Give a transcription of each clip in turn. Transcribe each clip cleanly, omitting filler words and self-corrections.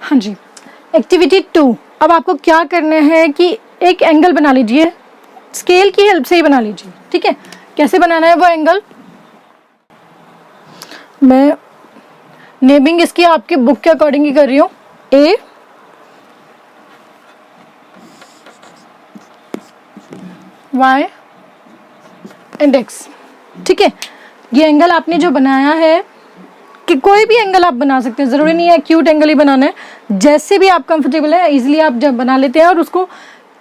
हाँ जी, एक्टिविटी 2। अब आपको क्या करना है कि एक एंगल बना लीजिए, स्केल की हेल्प से ही बना लीजिए, ठीक है। कैसे बनाना है वो एंगल, मैं नेमिंग इसकी आपके बुक के अकॉर्डिंग ही कर रही हूँ, ए वाई एंड एक्स, ठीक है। ये एंगल आपने जो बनाया है, कि कोई भी एंगल आप बना सकते हैं, ज़रूरी नहीं है एक्यूट एंगल ही बनाना है, जैसे भी आप कंफर्टेबल है इजीली आप जब बना लेते हैं। और उसको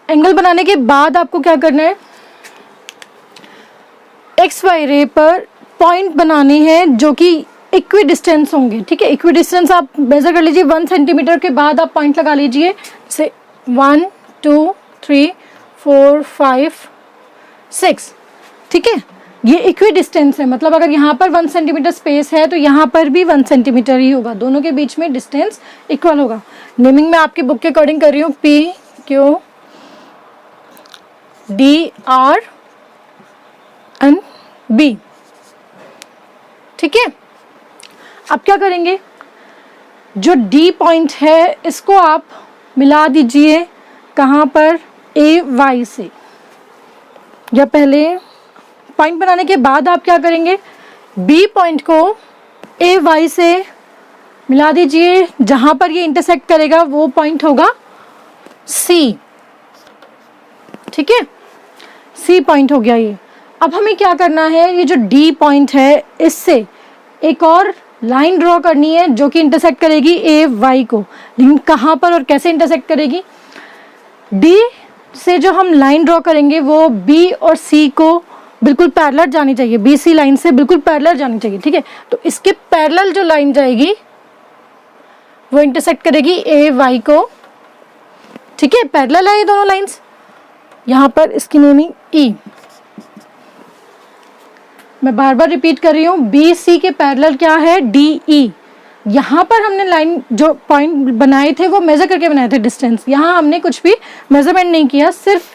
एंगल बनाने के बाद आपको क्या करना है, एक्स वाई रे पर पॉइंट बनाने हैं जो कि इक्वी डिस्टेंस होंगे, ठीक है। इक्वी डिस्टेंस आप मेजर कर लीजिए, 1 सेंटीमीटर के बाद आप पॉइंट लगा लीजिए, से 1 2 3 4 5 6, ठीक है। ये इक्वी डिस्टेंस है, मतलब अगर यहाँ पर 1 सेंटीमीटर स्पेस है तो यहाँ पर भी 1 सेंटीमीटर ही होगा, दोनों के बीच में डिस्टेंस इक्वल होगा। नेमिंग में आपकी बुक के अकॉर्डिंग कर रही हूँ, P Q D R and B, ठीक है। अब क्या करेंगे, जो डी पॉइंट है इसको आप मिला दीजिए कहाँ पर, ए वाई से। या पहले पॉइंट बनाने के बाद आप क्या करेंगे, बी पॉइंट को ए वाई से मिला दीजिए, जहां पर ये इंटरसेक्ट करेगा वो पॉइंट होगा सी, ठीक है। सी पॉइंट हो गया ये। अब हमें क्या करना है, ये जो डी पॉइंट है इससे एक और लाइन ड्रॉ करनी है जो कि इंटरसेक्ट करेगी ए वाई को, लेकिन कहाँ पर और कैसे इंटरसेक्ट करेगी, डी से जो हम लाइन ड्रॉ करेंगे वो बी और सी को बिल्कुल पैरेलल जानी चाहिए, बी सी लाइन से बिल्कुल पैरेलल जानी चाहिए, ठीक है। तो इसके पैरेलल जो लाइन जाएगी वो इंटरसेक्ट करेगी ए वाई को, ठीक है। पैरेलल है ये दोनों लाइंस, यहाँ पर इसकी नेमिंग ई, मैं बार बार रिपीट कर रही हूँ, बी सी के पैरेलल क्या है, डी ई। यहाँ पर हमने लाइन जो पॉइंट बनाए थे वो मेजर करके बनाए थे डिस्टेंस, यहाँ हमने कुछ भी मेजरमेंट नहीं किया, सिर्फ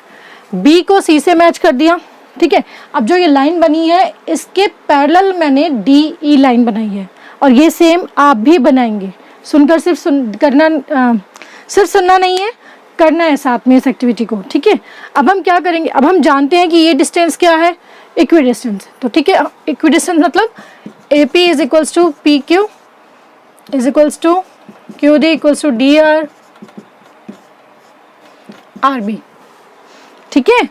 बी को सी से मैच कर दिया, ठीक है। अब जो ये लाइन बनी है इसके पैरेलल मैंने डी ई लाइन बनाई है, और ये सेम आप भी बनाएंगे, सुनकर सिर्फ सिर्फ सुनना नहीं है, करना है साथ में इस एक्टिविटी को, ठीक है। अब हम क्या करेंगे, अब हम जानते हैं कि ये डिस्टेंस क्या है, इक्वी डिस्टेंस, तो ठीक है। इक्वी डिस्टेंस मतलब A P is equals to P Q is equals to Q D equals to D R R B, ठीक है।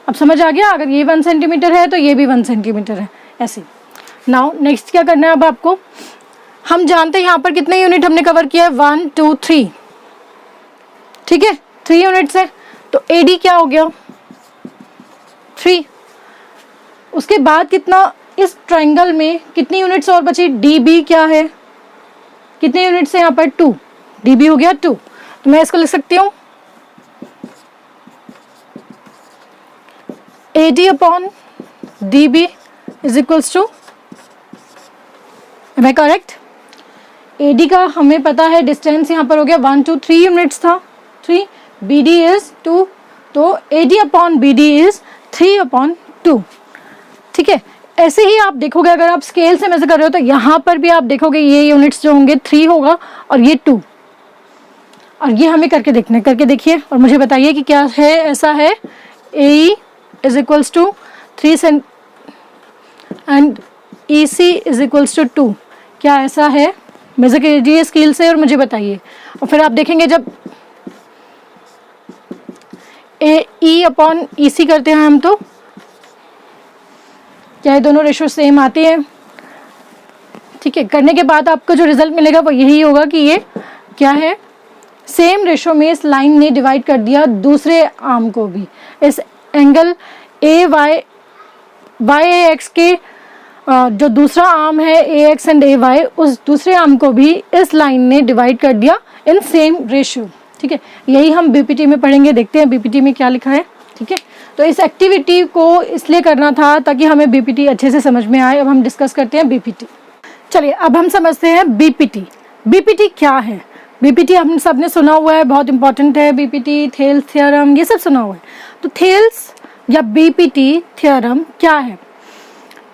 अब समझ आ गया, अगर ये 1 सेंटीमीटर है तो ये भी 1 सेंटीमीटर है, ऐसे। नाउ नेक्स्ट क्या करना है, अब आपको हम जानते हैं यहाँ पर कितने यूनिट हमने कवर किया है, 1 2 3, ठीक है, 3 यूनिट्स है। तो ए डी क्या हो गया, 3। उसके बाद कितना, इस ट्रायंगल में कितनी यूनिट्स और बची, डी बी क्या है, कितने यूनिट्स है यहाँ पर, 2, डी बी हो गया 2। तो मैं इसको लिख सकती हूँ A D upon D B is equals to, am I correct. A D का हमें पता है डिस्टेंस यहाँ पर हो गया 1 2 3 यूनिट्स था, 3, बी डी इज 2, तो A D upon B D is 3 upon 2, ठीक है। ऐसे ही आप देखोगे, अगर आप स्केल से मेजर कर रहे हो तो यहाँ पर भी आप देखोगे ये यूनिट्स जो होंगे 3 होगा और ये 2, और ये हमें करके देखना है, करके देखिए और मुझे बताइए कि क्या है। ऐसा है A is equals to 3 and E C is equals to 2, क्या ऐसा है, मेजर कीजिए स्केल से और मुझे बताइए। और फिर आप देखेंगे जब ए ई अपॉन ई सी करते हैं हम, तो क्या ये दोनों रेशो सेम आते हैं, ठीक है। करने के बाद आपको जो रिजल्ट मिलेगा वो यही होगा कि ये क्या है, सेम रेशो में इस लाइन ने डिवाइड कर दिया दूसरे आर्म को भी, इस angle A Y A X के जो दूसरा आर्म है A X and A Y, उस दूसरे आर्म को भी इस लाइन ने डिवाइड कर दिया इन सेम रेशियो, ठीक है। यही हम बीपीटी में पढ़ेंगे, देखते हैं बीपीटी में क्या लिखा है, ठीक है। तो इस एक्टिविटी को इसलिए करना था ताकि हमें बीपीटी अच्छे से समझ में आए। अब हम डिस्कस करते हैं बीपीटी। चलिए अब हम समझते हैं बीपीटी। बीपीटी क्या है, बीपीटी हम सब ने सुना हुआ है, बहुत इंपॉर्टेंट है बीपीटी, थेल्स थ्योरम ये सब सुना हुआ है। तो थेल्स या बीपीटी थ्योरम क्या है,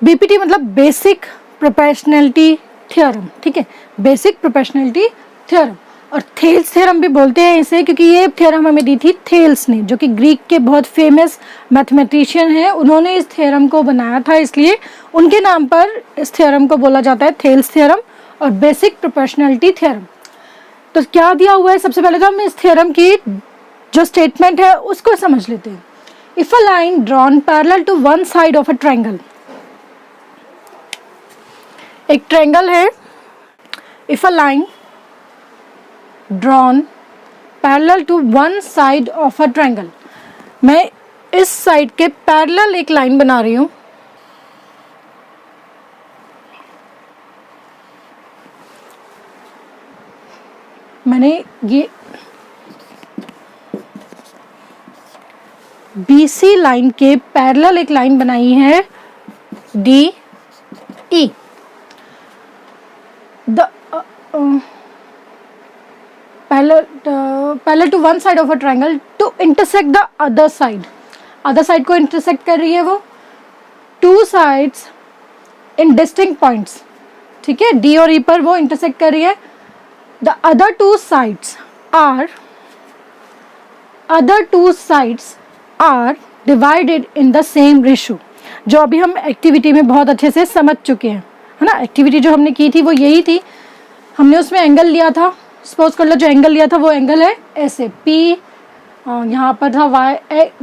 बीपीटी मतलब बेसिक प्रोपोर्शनैलिटी थ्योरम, ठीक है, बेसिक प्रोपोर्शनैलिटी थ्योरम। और थेल्स थ्योरम भी बोलते हैं इसे, क्योंकि ये थ्योरम हमें दी थी थेल्स ने, जो कि ग्रीक के बहुत फेमस मैथमेटिशियन हैं। उन्होंने इस थ्योरम को बनाया था, इसलिए उनके नाम पर इस थ्योरम को बोला जाता है थेल्स थ्योरम और बेसिक प्रोपोर्शनैलिटी थ्योरम। तो क्या दिया हुआ है, सबसे पहले तो हम इस थ्योरम की जो स्टेटमेंट है उसको समझ लेते हैं। If a line drawn parallel to one side of a triangle, एक ट्रायंगल है, if a line drawn parallel to one side of a triangle, मैं इस साइड के पैरेलल एक लाइन बना रही हूं, मैंने ये BC लाइन के पैरेलल एक लाइन बनाई है DE। The parallel to one side of a triangle to intersect the other side, other side को इंटरसेक्ट कर रही है वो two sides in distinct points, ठीक है, D और E पर वो इंटरसेक्ट कर रही है। The other two sides are divided in the same ratio, जो अभी हम एक्टिविटी में बहुत अच्छे से समझ चुके हैं, है ना। एक्टिविटी जो हमने की थी वो यही थी, हमने उसमें एंगल लिया था, सपोज कर लो जो एंगल लिया था वो एंगल है ऐसे P, यहाँ पर था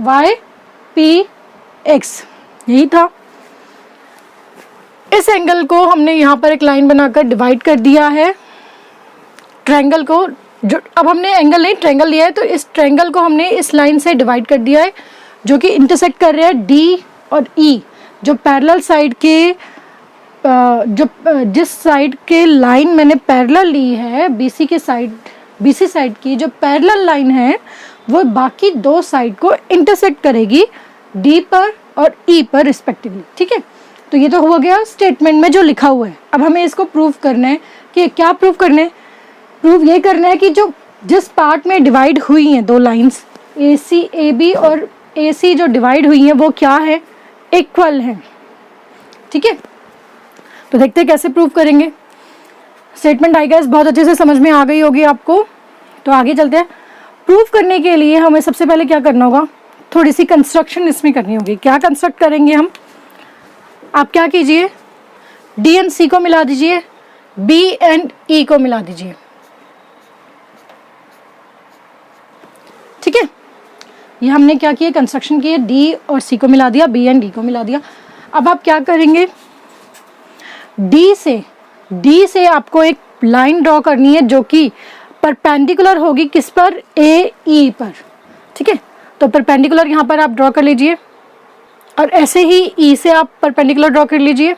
y P x, यही था। इस एंगल को हमने यहाँ पर एक लाइन बनाकर डिवाइड कर दिया है ट्रायंगल को, जो अब हमने एंगल नहीं ट्रायंगल लिया है, तो इस ट्रायंगल को हमने इस लाइन से डिवाइड कर दिया है, जो कि इंटरसेक्ट कर रहे हैं D और E, जो पैरेलल साइड के जिस साइड के लाइन मैंने पैरेलल ली है BC साइड की जो पैरेलल लाइन है वो बाकी दो साइड को इंटरसेक्ट करेगी D पर और E पर रिस्पेक्टिवली, ठीक है। तो ये तो हो गया स्टेटमेंट में जो लिखा हुआ है। अब हमें इसको प्रूव करना है कि क्या प्रूव करना है, प्रूव ये करना है कि जो जिस पार्ट में डिवाइड हुई हैं दो लाइंस AC AB और AC जो डिवाइड हुई हैं वो क्या है, इक्वल है, ठीक है। तो देखते हैं कैसे प्रूव करेंगे। स्टेटमेंट आई गेस बहुत अच्छे से समझ में आ गई होगी आपको, तो आगे चलते हैं। प्रूव करने के लिए हमें सबसे पहले क्या करना होगा, थोड़ी सी कंस्ट्रक्शन इसमें करनी होगी। क्या कंस्ट्रक्ट करेंगे हम, आप क्या कीजिए, D एंड C को मिला दीजिए, B एंड E को मिला दीजिए, ठीक है। ये हमने क्या किया, कंस्ट्रक्शन की है, D और C को मिला दिया, B एंड D को मिला दिया। अब आप क्या करेंगे, D से आपको एक लाइन ड्रॉ करनी है जो कि परपेंडिकुलर होगी किस पर, AE पर, ठीक है। तो परपेंडिकुलर यहाँ पर आप ड्रॉ कर लीजिए और ऐसे ही E से आप परपेंडिकुलर ड्रॉ कर लीजिए।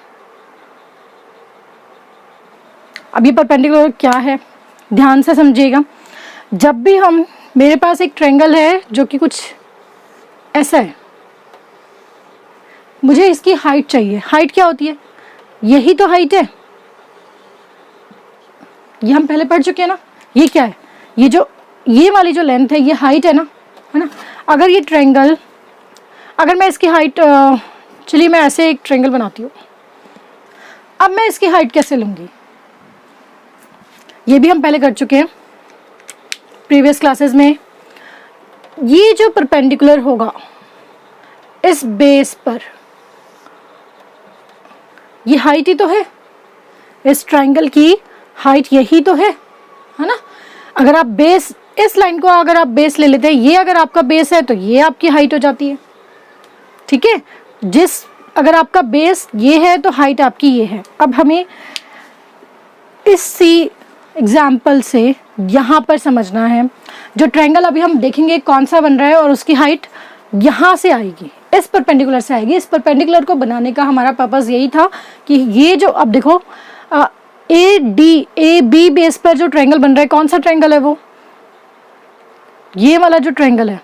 अब ये परपेंडिकुलर क्या है ध्यान से समझिएगा। जब भी हम, मेरे पास एक ट्रायंगल है जो कि कुछ ऐसा है, मुझे इसकी हाइट चाहिए। हाइट क्या होती है, यही तो हाइट है, ये हम पहले पढ़ चुके हैं ना। ये क्या है, ये वाली जो लेंथ है ये हाइट है ना। अगर ये ट्रायंगल, अगर मैं इसकी हाइट, चलिए मैं ऐसे एक ट्रायंगल बनाती हूँ। अब मैं इसकी हाइट कैसे लूँगी, ये भी हम पहले कर चुके हैं प्रीवियस क्लासेस में। ये जो परपेंडिकुलर होगा इस बेस पर, ये हाइट ही तो है, इस ट्रायंगल की हाइट यही तो है ना। अगर आप बेस, इस लाइन को अगर आप बेस ले लेते हैं, ये अगर आपका बेस है तो ये आपकी हाइट हो जाती है, ठीक है। अगर आपका बेस ये है तो हाइट आपकी ये है। अब हमें इस सी एग्जाम्पल से यहाँ पर समझना है, जो ट्रायंगल अभी हम देखेंगे कौन सा बन रहा है और उसकी हाइट यहाँ से आएगी, इस परपेंडिकुलर से आएगी। इस परपेंडिकुलर को बनाने का हमारा पर्पस यही था कि ये जो, अब देखो AD बेस पर जो ट्रायंगल बन रहा है, कौन सा ट्रायंगल है वो, ये वाला जो ट्रायंगल है,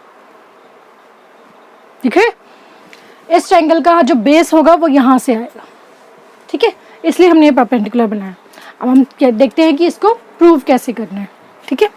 ठीक है। इस ट्रायंगल का जो बेस होगा वो यहाँ से आएगा, ठीक है। इसलिए हमने ये परपेंडिकुलर बनाया। अब हम देखते हैं कि इसको प्रूव कैसे करना है, ठीक है।